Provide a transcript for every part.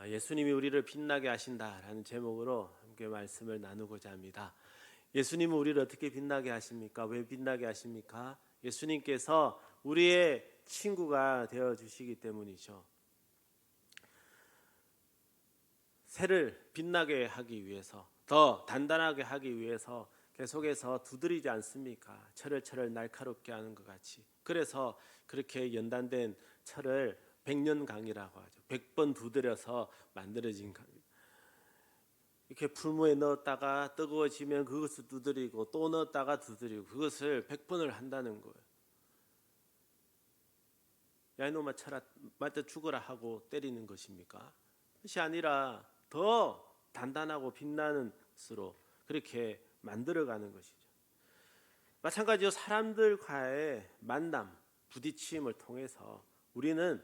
예수님이 우리를 빛나게 하신다라는 제목으로 함께 말씀을 나누고자 합니다. 예수님은 우리를 어떻게 빛나게 하십니까? 왜 빛나게 하십니까? 예수님께서 우리의 친구가 되어 주시기 때문이죠. 새를 빛나게 하기 위해서, 더 단단하게 하기 위해서 계속해서 두드리지 않습니까? 철을 날카롭게 하는 것 같이. 그래서 그렇게 연단된 철을 백년강이라고 하죠. 100번 두드려서 만들어진 강. 이렇게 풀무에 넣었다가 뜨거워지면 그것을 두드리고 또 넣었다가 두드리고 그것을 100번을 한다는 거예요. 야 이놈아 쳐라 맞아 죽어라 하고 때리는 것입니까? 그것이 아니라 더 단단하고 빛나는 것으로 그렇게 만들어가는 것이죠. 마찬가지로 사람들과의 만남, 부딪힘을 통해서 우리는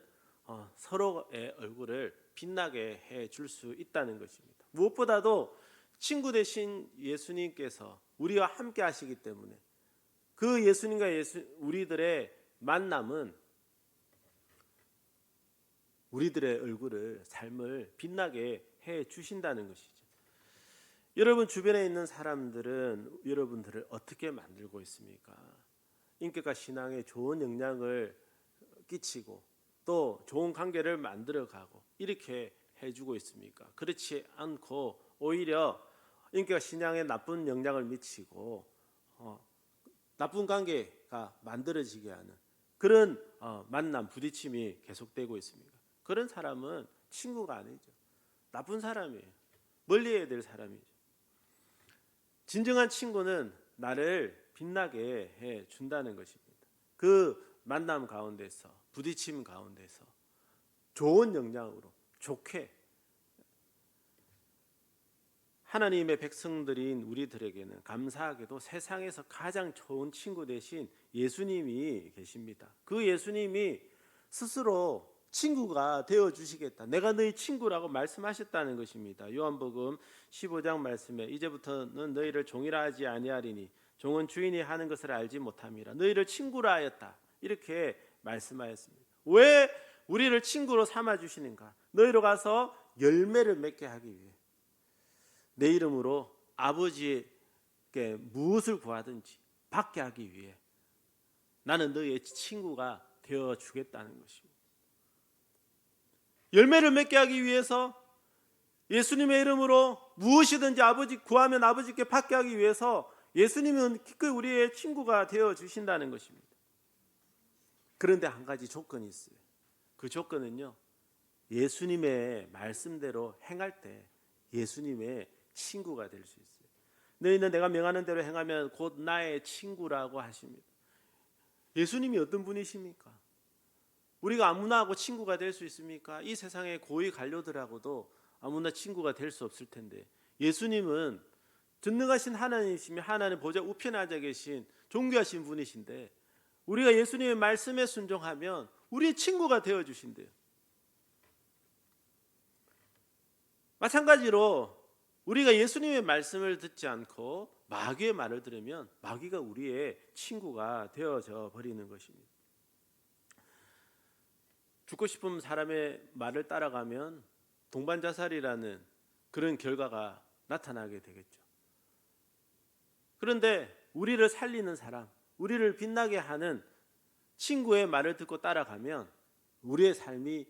서로의 얼굴을 빛나게 해줄 수 있다는 것입니다. 무엇보다도 친구 되신 예수님께서 우리와 함께 하시기 때문에 그 예수님과 우리들의 만남은 우리들의 얼굴을, 삶을 빛나게 해 주신다는 것이죠. 여러분 주변에 있는 사람들은 여러분들을 어떻게 만들고 있습니까? 인격과 신앙에 좋은 영향을 끼치고 또 좋은 관계를 만들어가고 이렇게 해주고 있습니까? 그렇지 않고 오히려 인격과 신앙에 나쁜 영향을 미치고 나쁜 관계가 만들어지게 하는 그런 만남, 부딪힘이 계속되고 있습니다. 그런 사람은 친구가 아니죠. 나쁜 사람이에요. 멀리해야 될 사람이죠. 진정한 친구는 나를 빛나게 해준다는 것입니다. 그 만남 가운데서, 부딪힘 가운데서 좋은 영향으로 좋게 하나님의 백성들인 우리들에게는 감사하게도 세상에서 가장 좋은 친구 대신 예수님이 계십니다. 그 예수님이 스스로 친구가 되어주시겠다. 내가 너희 친구라고 말씀하셨다는 것입니다. 요한복음 15장 말씀에 이제부터는 너희를 종이라 하지 아니하리니 종은 주인이 하는 것을 알지 못함이라. 너희를 친구라 하였다. 이렇게 말씀하였습니다. 왜 우리를 친구로 삼아주시는가? 너희로 가서 열매를 맺게 하기 위해 내 이름으로 아버지께 무엇을 구하든지 받게 하기 위해 나는 너희의 친구가 되어주겠다는 것입니다. 열매를 맺게 하기 위해서 예수님의 이름으로 무엇이든지 아버지 구하면 아버지께 받게 하기 위해서 예수님은 기꺼이 우리의 친구가 되어주신다는 것입니다. 그런데 한 가지 조건이 있어요. 그 조건은요, 예수님의 말씀대로 행할 때 예수님의 친구가 될 수 있어요. 너희는 내가 명하는 대로 행하면 곧 나의 친구라고 하십니다. 예수님이 어떤 분이십니까? 우리가 아무나 하고 친구가 될 수 있습니까? 이 세상의 고위 관료들하고도 아무나 친구가 될 수 없을 텐데 예수님은 전능하신 하나님이시며 하나님 보좌 우편에 앉아 계신 존귀하신 분이신데 우리가 예수님의 말씀에 순종하면 우리의 친구가 되어주신대요. 마찬가지로 우리가 예수님의 말씀을 듣지 않고 마귀의 말을 들으면 마귀가 우리의 친구가 되어져 버리는 것입니다. 죽고 싶은 사람의 말을 따라가면 동반자살이라는 그런 결과가 나타나게 되겠죠. 그런데 우리를 살리는 사람, 우리를 빛나게 하는 친구의 말을 듣고 따라가면 우리의 삶이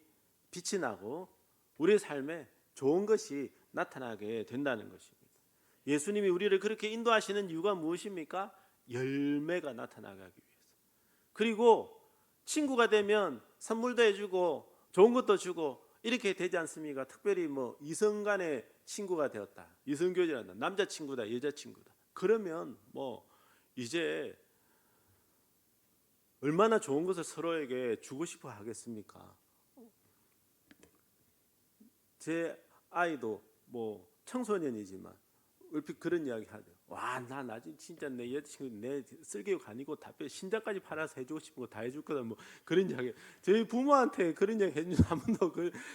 빛이 나고 우리의 삶에 좋은 것이 나타나게 된다는 것입니다. 예수님이 우리를 그렇게 인도하시는 이유가 무엇입니까? 열매가 나타나게 하기 위해서. 그리고 친구가 되면 선물도 해주고 좋은 것도 주고 이렇게 되지 않습니까? 특별히 이성 간의 친구가 되었다. 이성교제란다. 남자친구다, 여자친구다. 그러면 이제 얼마나 좋은 것을 서로에게 주고 싶어 하겠습니까? 제 아이도 청소년이지만 얼핏 그런 이야기 하죠. 와, 나 나중에 진짜 내 여자친구 내 쓸개육 아니고 다 신장까지 팔아서 해주고 싶은 거 다 해줄 거다. 그런 이야기. 저희 부모한테 그런 이야기 해준 한 번도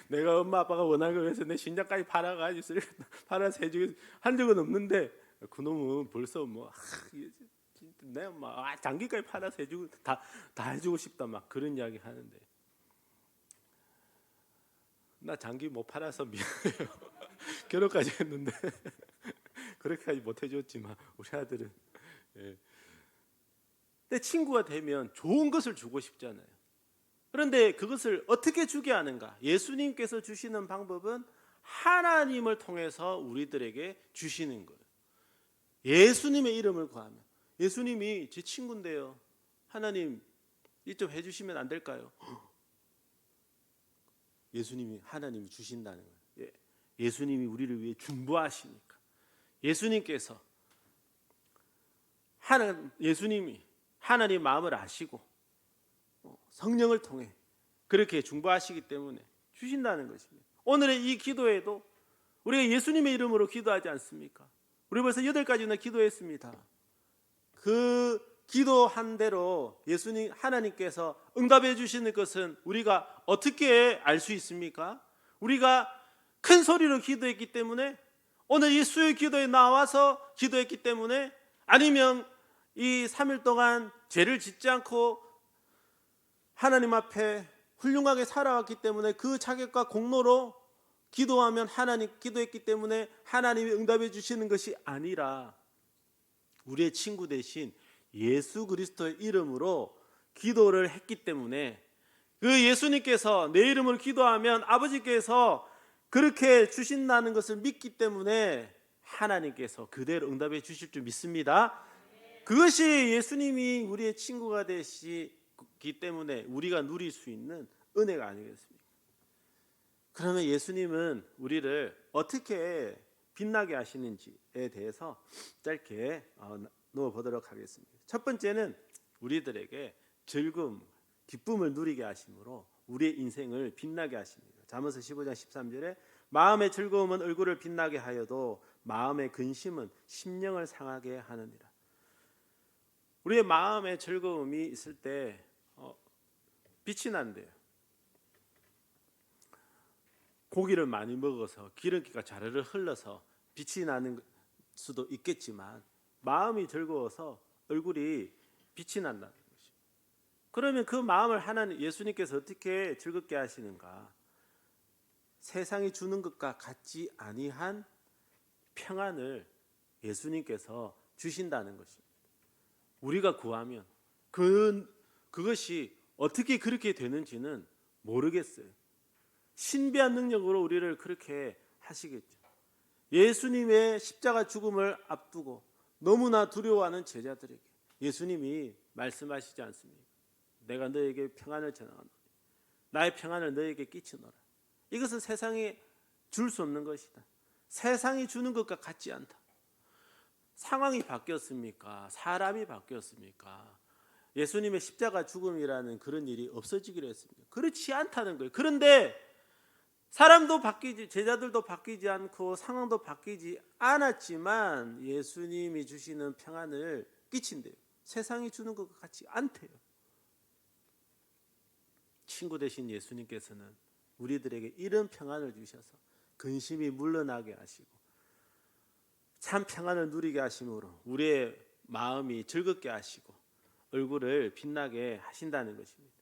내가 엄마 아빠가 원하는 거 해서 내 신장까지 팔아가지고 팔아서 해주고 한 적은 없는데 그놈은 벌써 내 엄마 장기까지 팔아서 해주고 다 해주고 싶다 그런 이야기 하는데 나 장기 못 팔아서 미안해요. 결혼까지 했는데 그렇게까지 못 해줬지만 우리 아들은. 예. 근데 친구가 되면 좋은 것을 주고 싶잖아요. 그런데 그것을 어떻게 주게 하는가? 예수님께서 주시는 방법은 하나님을 통해서 우리들에게 주시는 거예요. 예수님의 이름을 구하면. 예수님이 제 친구인데요, 하나님 이 좀 해주시면 안 될까요? 예수님이, 하나님이 주신다는 거예요. 예수님이 우리를 위해 중보하시니까. 예수님께서 예수님이 하나님 마음을 아시고 성령을 통해 그렇게 중보하시기 때문에 주신다는 것입니다. 오늘의 이 기도에도 우리가 예수님의 이름으로 기도하지 않습니까? 우리 벌써 8가지나 기도했습니다. 그 기도한 대로 예수님, 하나님께서 응답해 주시는 것은 우리가 어떻게 알 수 있습니까? 우리가 큰 소리로 기도했기 때문에, 오늘 이 수요 기도에 나와서 기도했기 때문에, 아니면 이 3일 동안 죄를 짓지 않고 하나님 앞에 훌륭하게 살아왔기 때문에 그 자격과 공로로 기도하면 하나님, 기도했기 때문에 하나님이 응답해 주시는 것이 아니라 우리의 친구 대신 예수 그리스도의 이름으로 기도를 했기 때문에, 그 예수님께서 내 이름으로 기도하면 아버지께서 그렇게 주신다는 것을 믿기 때문에 하나님께서 그대로 응답해 주실 줄 믿습니다. 그것이 예수님이 우리의 친구가 되시기 때문에 우리가 누릴 수 있는 은혜가 아니겠습니까? 그러면 예수님은 우리를 어떻게 빛나게 하시는지에 대해서 짧게 놓아보도록 하겠습니다. 첫 번째는 우리들에게 즐거움, 기쁨을 누리게 하심으로 우리의 인생을 빛나게 하십니다. 잠언서 15장 13절에 마음의 즐거움은 얼굴을 빛나게 하여도 마음의 근심은 심령을 상하게 하느니라. 우리의 마음의 즐거움이 있을 때 빛이 난대요. 고기를 많이 먹어서 기름기가 자르르 흘러서 빛이 나는 수도 있겠지만 마음이 즐거워서 얼굴이 빛이 난다는 것이죠. 그러면 그 마음을 하나님, 예수님께서 어떻게 즐겁게 하시는가? 세상이 주는 것과 같지 아니한 평안을 예수님께서 주신다는 것입니다. 우리가 구하면 그것이 어떻게 그렇게 되는지는 모르겠어요. 신비한 능력으로 우리를 그렇게 하시겠죠. 예수님의 십자가 죽음을 앞두고 너무나 두려워하는 제자들에게 예수님이 말씀하시지 않습니까? 내가 너에게 평안을 전하노니 나의 평안을 너에게 끼치노라. 이것은 세상이 줄 수 없는 것이다. 세상이 주는 것과 같지 않다. 상황이 바뀌었습니까? 사람이 바뀌었습니까? 예수님의 십자가 죽음이라는 그런 일이 없어지기로 했습니다. 그렇지 않다는 거예요. 그런데 사람도 바뀌지, 제자들도 바뀌지 않고 상황도 바뀌지 않았지만 예수님이 주시는 평안을 끼친대요. 세상이 주는 것과 같지 않대요. 친구 되신 예수님께서는 우리들에게 이런 평안을 주셔서 근심이 물러나게 하시고 참 평안을 누리게 하심으로 우리의 마음이 즐겁게 하시고 얼굴을 빛나게 하신다는 것입니다.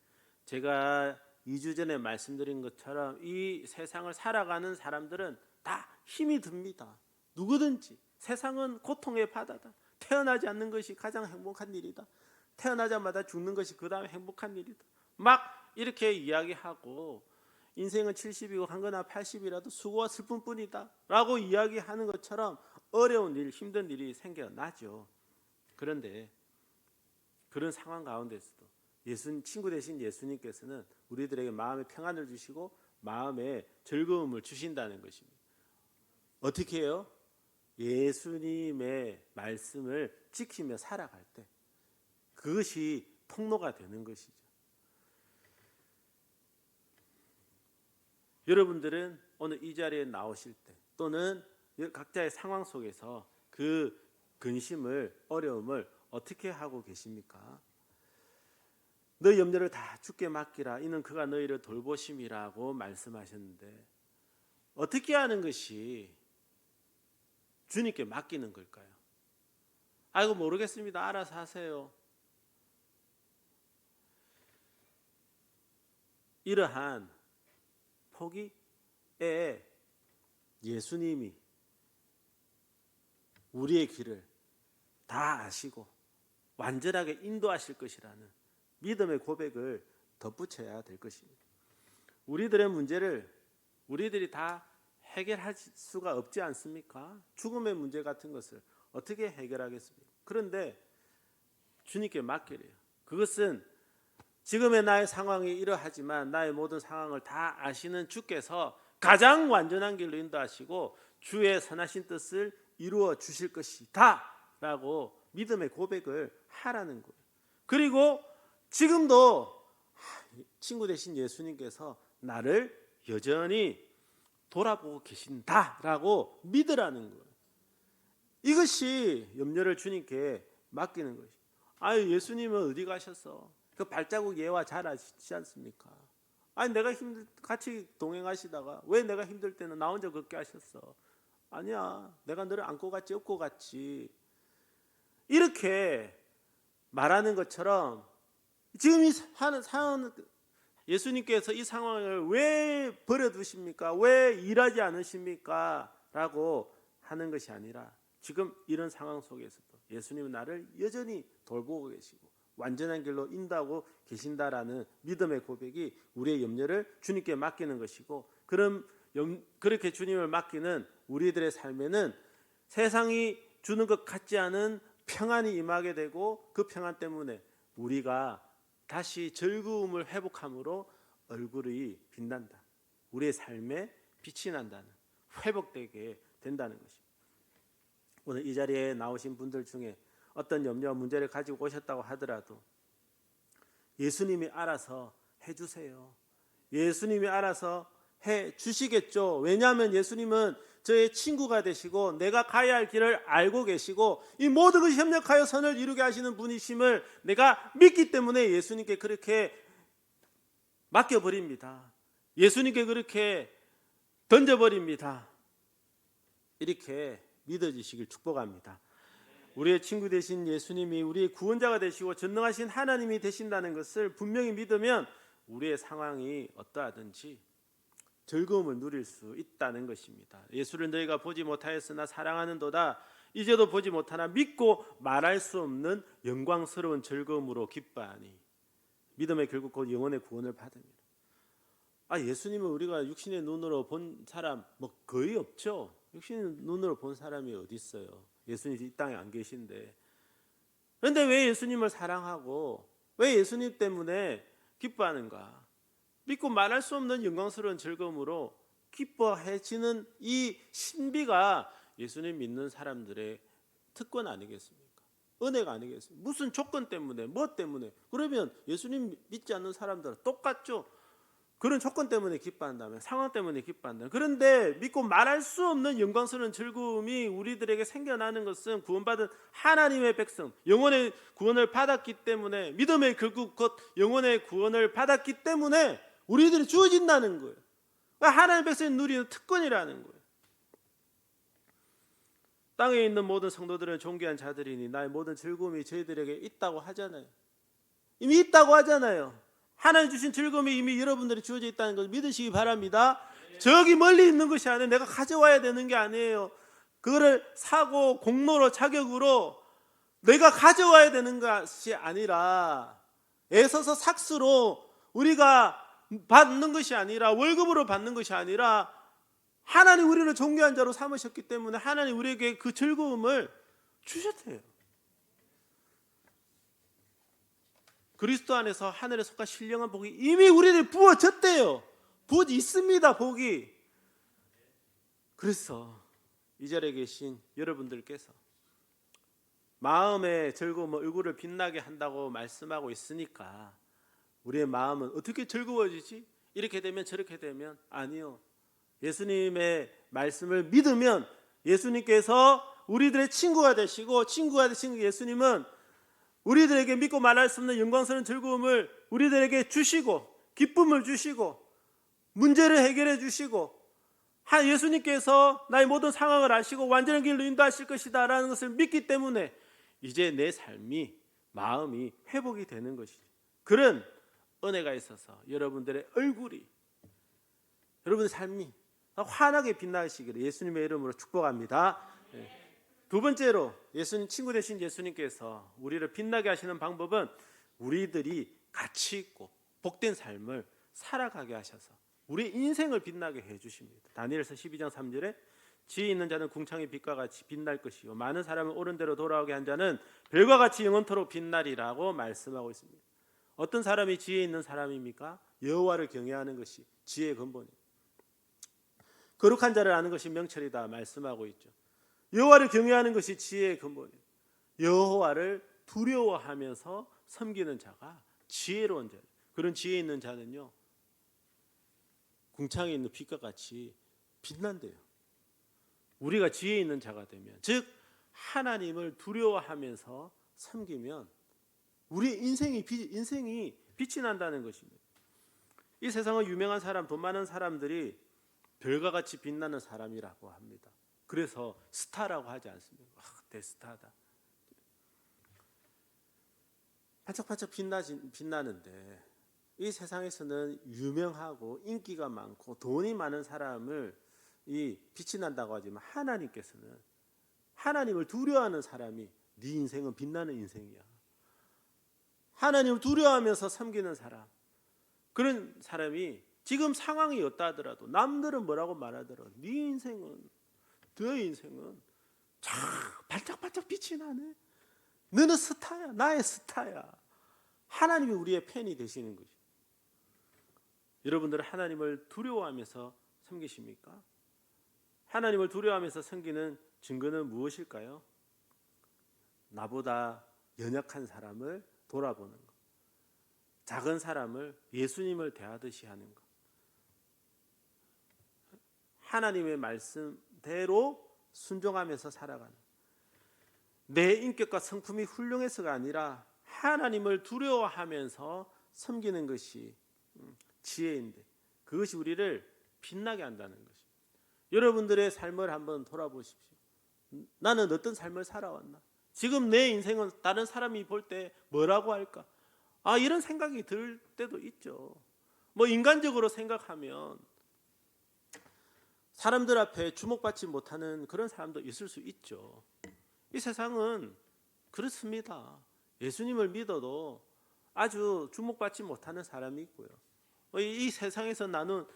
제가 2주 전에 말씀드린 것처럼 이 세상을 살아가는 사람들은 다 힘이 듭니다. 누구든지. 세상은 고통의 바다다. 태어나지 않는 것이 가장 행복한 일이다. 태어나자마자 죽는 것이 그 다음에 행복한 일이다. 막 이렇게 이야기하고 인생은 70이고 한거나 80이라도 수고와 슬픔뿐이다 라고 이야기하는 것처럼 어려운 일, 힘든 일이 생겨나죠. 그런데 그런 상황 가운데서도 친구 되신 예수님께서는 우리들에게 마음의 평안을 주시고 마음의 즐거움을 주신다는 것입니다. 어떻게 해요? 예수님의 말씀을 지키며 살아갈 때 그것이 통로가 되는 것이죠. 여러분들은 오늘 이 자리에 나오실 때 또는 각자의 상황 속에서 그 근심을, 어려움을 어떻게 하고 계십니까? 너희 염려를 다 주께 맡기라. 이는 그가 너희를 돌보심이라고 말씀하셨는데 어떻게 하는 것이 주님께 맡기는 걸까요? 아이고 모르겠습니다. 알아서 하세요. 이러한 포기, 예수님이 우리의 길을 다 아시고 완전하게 인도하실 것이라는 믿음의 고백을 덧붙여야 될 것입니다. 우리들의 문제를 우리들이 다 해결할 수가 없지 않습니까? 죽음의 문제 같은 것을 어떻게 해결하겠습니까? 그런데 주님께 맡기래요. 그것은 지금의 나의 상황이 이러하지만 나의 모든 상황을 다 아시는 주께서 가장 완전한 길로 인도하시고 주의 선하신 뜻을 이루어 주실 것이다 라고 믿음의 고백을 하라는 거예요. 그리고 지금도 친구 되신 예수님께서 나를 여전히 돌아보고 계신다라고 믿으라는 거예요. 이것이 염려를 주님께 맡기는 것이죠. 아유, 예수님은 어디 가셨어? 그 발자국 예화 잘 아시지 않습니까? 아니, 내가 같이 동행하시다가 왜 내가 힘들 때는 나 혼자 걷게 하셨어? 아니야, 내가 너를 안고 갔지 업고 갔지. 이렇게 말하는 것처럼 지금 이 상황, 예수님께서 이 상황을 왜 버려두십니까? 왜 일하지 않으십니까? 라고 하는 것이 아니라 지금 이런 상황 속에서도 예수님은 나를 여전히 돌보고 계시고 완전한 길로 인도하고 계신다라는 믿음의 고백이 우리의 염려를 주님께 맡기는 것이고, 그렇게 주님을 맡기는 우리들의 삶에는 세상이 주는 것 같지 않은 평안이 임하게 되고, 그 평안 때문에 우리가 다시 즐거움을 회복함으로 얼굴이 빛난다. 우리의 삶에 빛이 난다는, 회복되게 된다는 것입니다. 오늘 이 자리에 나오신 분들 중에 어떤 염려와 문제를 가지고 오셨다고 하더라도 예수님이 알아서 해주세요. 예수님이 알아서 해주시겠죠. 왜냐하면 예수님은 저의 친구가 되시고 내가 가야 할 길을 알고 계시고 이 모든 것이 협력하여 선을 이루게 하시는 분이심을 내가 믿기 때문에 예수님께 그렇게 맡겨버립니다. 예수님께 그렇게 던져버립니다. 이렇게 믿어지시길 축복합니다. 우리의 친구 되신 예수님이 우리의 구원자가 되시고 전능하신 하나님이 되신다는 것을 분명히 믿으면 우리의 상황이 어떠하든지 즐거움을 누릴 수 있다는 것입니다. 예수를 너희가 보지 못하였으나 사랑하는도다. 이제도 보지 못하나 믿고 말할 수 없는 영광스러운 즐거움으로 기뻐하니 믿음의 결국 곧 영혼의 구원을 받습니다. 예수님은 우리가 육신의 눈으로 본 사람 거의 없죠. 육신의 눈으로 본 사람이 어디 있어요? 예수님이 이 땅에 안 계신데. 그런데 왜 예수님을 사랑하고 왜 예수님 때문에 기뻐하는가? 믿고 말할 수 없는 영광스러운 즐거움으로 기뻐해지는 이 신비가 예수님 믿는 사람들의 특권 아니겠습니까? 은혜가 아니겠습니까? 무슨 조건 때문에, 뭐 때문에? 그러면 예수님 믿지 않는 사람들은 똑같죠. 그런 조건 때문에 기뻐한다면, 상황 때문에 기뻐한다면. 그런데 믿고 말할 수 없는 영광스러운 즐거움이 우리들에게 생겨나는 것은 구원받은 하나님의 백성, 영혼의 구원을 받았기 때문에, 믿음의 결국 곧 영혼의 구원을 받았기 때문에 우리들이 주어진다는 거예요. 하나님의 백성이 누리는 특권이라는 거예요. 땅에 있는 모든 성도들은 존귀한 자들이니 나의 모든 즐거움이 저희들에게 있다고 하잖아요. 이미 있다고 하잖아요. 하나님 주신 즐거움이 이미 여러분들이 주어져 있다는 것을 믿으시기 바랍니다. 저기 멀리 있는 것이 아니에요. 내가 가져와야 되는 게 아니에요. 그거를 사고 공로로 자격으로 내가 가져와야 되는 것이 아니라 애써서 삭스로 우리가 받는 것이 아니라 월급으로 받는 것이 아니라 하나님 우리를 존귀한 자로 삼으셨기 때문에 하나님 우리에게 그 즐거움을 주셨대요. 그리스도 안에서 하늘에 속한 신령한 복이 이미 우리를 부어졌대요. 부어 있습니다. 복이. 그래서 이 자리에 계신 여러분들께서 마음의 즐거움을 얼굴을 빛나게 한다고 말씀하고 있으니까 우리의 마음은 어떻게 즐거워지지? 이렇게 되면 저렇게 되면 아니요. 예수님의 말씀을 믿으면 예수님께서 우리들의 친구가 되시고 친구가 되신 예수님은 우리들에게 믿고 말할 수 없는 영광스러운 즐거움을 우리들에게 주시고 기쁨을 주시고 문제를 해결해 주시고 예수님께서 나의 모든 상황을 아시고 완전한 길로 인도하실 것이다 라는 것을 믿기 때문에 이제 내 삶이 마음이 회복이 되는 것이죠. 그런 은혜가 있어서 여러분들의 얼굴이 여러분의 삶이 환하게 빛나시기를 예수님의 이름으로 축복합니다. 두 번째로 예수님 친구 되신 예수님께서 우리를 빛나게 하시는 방법은 우리들이 가치 있고 복된 삶을 살아가게 하셔서 우리 인생을 빛나게 해주십니다. 다니엘서 12장 3절에 지혜 있는 자는 궁창의 빛과 같이 빛날 것이요 많은 사람을 옳은 대로 돌아오게 한 자는 별과 같이 영원토록 빛나리라고 말씀하고 있습니다. 어떤 사람이 지혜 있는 사람입니까? 여호와를 경외하는 것이 지혜의 근본입니다. 거룩한 자를 아는 것이 명철이다 말씀하고 있죠. 여호와를 경외하는 것이 지혜의 근본입니다. 여호와를 두려워하면서 섬기는 자가 지혜로운 자. 그런 지혜 있는 자는요, 궁창에 있는 빛과 같이 빛난대요. 우리가 지혜 있는 자가 되면, 즉 하나님을 두려워하면서 섬기면 우리 인생이 빛이 난다는 것입니다. 이 세상은 유명한 사람, 돈 많은 사람들이 별과 같이 빛나는 사람이라고 합니다. 그래서 스타라고 하지 않습니까? 대스타다. 반짝반짝 빛나는데 이 세상에서는 유명하고 인기가 많고 돈이 많은 사람을 이 빛이 난다고 하지만 하나님께서는 하나님을 두려워하는 사람이 네 인생은 빛나는 인생이야. 하나님을 두려워하면서 섬기는 사람, 그런 사람이 지금 상황이 어떠 하더라도 남들은 뭐라고 말하더라도 네 인생은, 너의 인생은 참 반짝반짝 빛이 나네. 너는 스타야. 나의 스타야. 하나님이 우리의 팬이 되시는 거죠. 여러분들은 하나님을 두려워하면서 섬기십니까? 하나님을 두려워하면서 섬기는 증거는 무엇일까요? 나보다 연약한 사람을 돌아보는 것, 작은 사람을 예수님을 대하듯이 하는 것, 하나님의 말씀대로 순종하면서 살아가는, 내 인격과 성품이 훌륭해서가 아니라 하나님을 두려워하면서 섬기는 것이 지혜인데, 그것이 우리를 빛나게 한다는 것입니다. 여러분들의 삶을 한번 돌아보십시오. 나는 어떤 삶을 살아왔나? 지금 내 인생은 다른 사람이 볼 때 뭐라고 할까? 이런 생각이 들 때도 있죠. 인간적으로 생각하면 사람들 앞에 주목받지 못하는 그런 사람도 있을 수 있죠. 이 세상은 그렇습니다. 예수님을 믿어도 아주 주목받지 못하는 사람이 있고요. 이 세상에서 나눈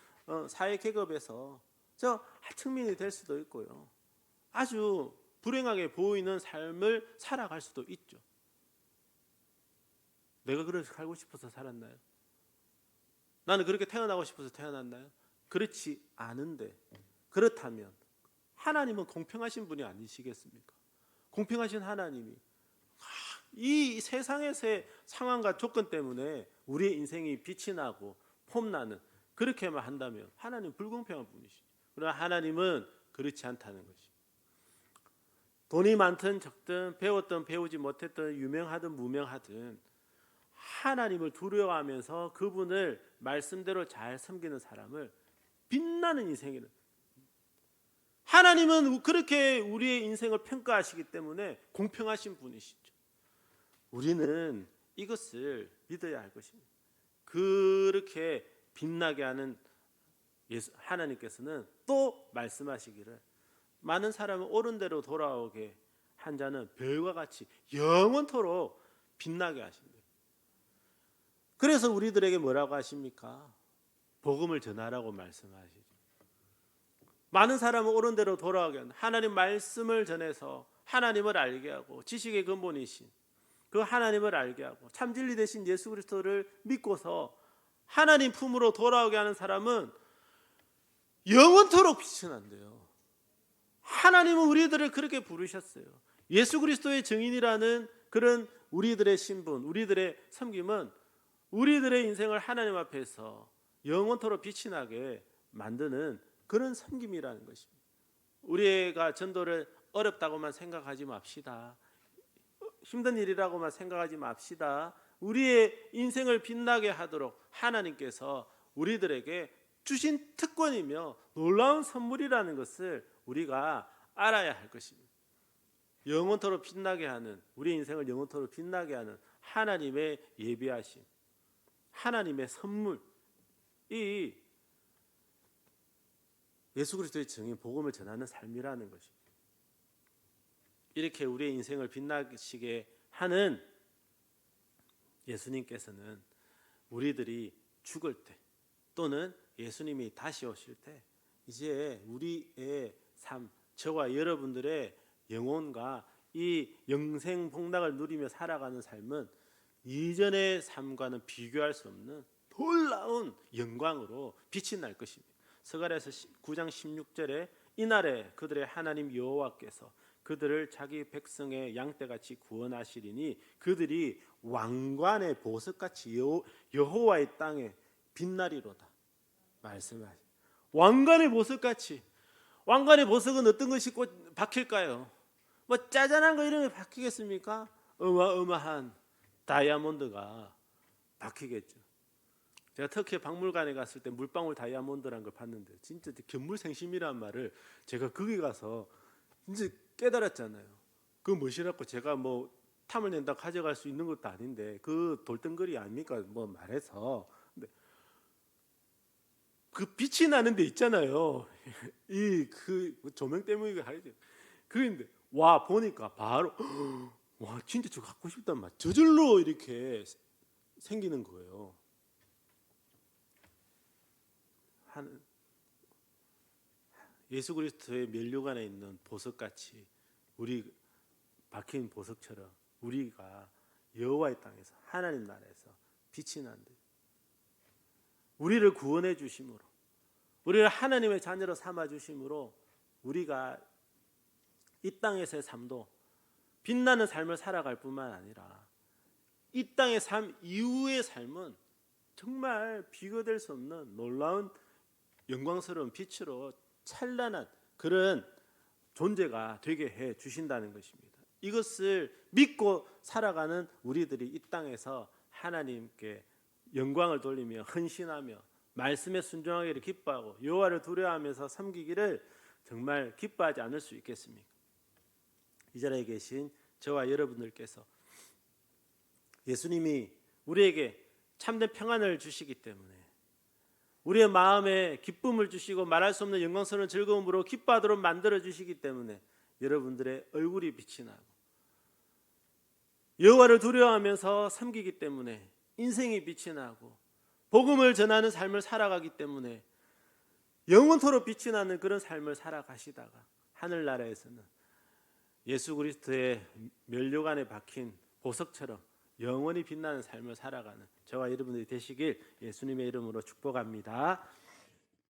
사회 계급에서 저 하층민이 될 수도 있고요. 아주 불행하게 보이는 삶을 살아갈 수도 있죠. 내가 그렇게 살고 싶어서 살았나요? 나는 그렇게 태어나고 싶어서 태어났나요? 그렇지 않은데, 그렇다면 하나님은 공평하신 분이 아니시겠습니까? 공평하신 하나님이 이 세상에서의 상황과 조건 때문에 우리의 인생이 빛이 나고 폼나는, 그렇게만 한다면 하나님 불공평한 분이시죠. 그러나 하나님은 그렇지 않다는 것이. 돈이 많든 적든, 배웠든 배우지 못했든, 유명하든 무명하든 하나님을 두려워하면서 그분을 말씀대로 잘 섬기는 사람을 빛나는 인생이는, 하나님은 그렇게 우리의 인생을 평가하시기 때문에 공평하신 분이시죠. 우리는 이것을 믿어야 할 것입니다. 그렇게 빛나게 하는 하나님께서는 또 말씀하시기를, 많은 사람은 옳은 대로 돌아오게 한 자는 별과 같이 영원토록 빛나게 하신다. 그래서 우리들에게 뭐라고 하십니까? 복음을 전하라고 말씀하시죠. 많은 사람은 옳은 대로 돌아오게 하는 하나님 말씀을 전해서 하나님을 알게 하고, 지식의 근본이신 그 하나님을 알게 하고 참 진리 되신 예수 그리스도를 믿고서 하나님 품으로 돌아오게 하는 사람은 영원토록 빛이 난대요. 하나님은 우리들을 그렇게 부르셨어요. 예수 그리스도의 증인이라는 그런 우리들의 신분, 우리들의 섬김은 우리들의 인생을 하나님 앞에서 영원토록 빛이 나게 만드는 그런 섬김이라는 것입니다. 우리가 전도를 어렵다고만 생각하지 맙시다. 힘든 일이라고만 생각하지 맙시다. 우리의 인생을 빛나게 하도록 하나님께서 우리들에게 주신 특권이며 놀라운 선물이라는 것을 우리가 알아야 할 것입니다. 영원토록 빛나게 하는, 우리 인생을 영원토록 빛나게 하는 하나님의 예비하심, 하나님의 선물, 이 예수 그리스도의 증인, 복음을 전하는 삶이라는 것입니다. 이렇게 우리의 인생을 빛나시게 하는 예수님께서는 우리들이 죽을 때 또는 예수님이 다시 오실 때 이제 우리의 삶, 저와 여러분들의 영혼과 이 영생 복락을 누리며 살아가는 삶은 이전의 삶과는 비교할 수 없는 놀라운 영광으로 빛이 날 것입니다. 스가랴서 9장 16절에 이날에 그들의 하나님 여호와께서 그들을 자기 백성의 양떼같이 구원하시리니 그들이 왕관의 보석같이 여호와의 땅에 빛나리로다 말씀하시. 왕관의 보석같이. 왕관의 보석은 어떤 것이 꼭 박힐까요? 뭐 짜잔한 거 이런 게 박히겠습니까? 어마어마한 다이아몬드가 박히겠죠. 제가 터키 박물관에 갔을 때 물방울 다이아몬드라는 걸 봤는데 진짜 견물생심이란 말을 제가 거기 가서 진짜 깨달았잖아요. 그 무엇이라고 제가 뭐 탐을 낸다 가져갈 수 있는 것도 아닌데 그 돌덩거리 아닙니까? 뭐 말해서 근데 그 빛이 나는 데 있잖아요. 이 그 조명 때문에 하죠. 그런데 와 보니까 바로 와 진짜 저 갖고 싶단 말. 저절로 이렇게 생기는 거예요. 예수 그리스도의 면류관에 있는 보석같이 우리 박힌 보석처럼 우리가 여호와의 땅에서 하나님 나라에서 빛이 난다. 우리를 구원해 주심으로 우리를 하나님의 자녀로 삼아 주심으로 우리가 이 땅에서의 삶도 빛나는 삶을 살아갈 뿐만 아니라 이 땅의 삶 이후의 삶은 정말 비교될 수 없는 놀라운 영광스러운 빛으로 찬란한 그런 존재가 되게 해 주신다는 것입니다. 이것을 믿고 살아가는 우리들이 이 땅에서 하나님께 영광을 돌리며 헌신하며 말씀에 순종하기를 기뻐하고 여호와를 두려워하면서 섬기기를 정말 기뻐하지 않을 수 있겠습니까? 이 자리에 계신 저와 여러분들께서 예수님이 우리에게 참된 평안을 주시기 때문에 우리의 마음에 기쁨을 주시고 말할 수 없는 영광스러운 즐거움으로 기뻐하도록 만들어 주시기 때문에 여러분들의 얼굴이 빛이 나고 여호와를 두려워하면서 섬기기 때문에 인생이 빛이 나고 복음을 전하는 삶을 살아가기 때문에 영원토록 빛이 나는 그런 삶을 살아가시다가 하늘나라에서는 예수 그리스도의 면류관에 박힌 보석처럼 영원히 빛나는 삶을 살아가는 저와 여러분들이 되시길 예수님의 이름으로 축복합니다.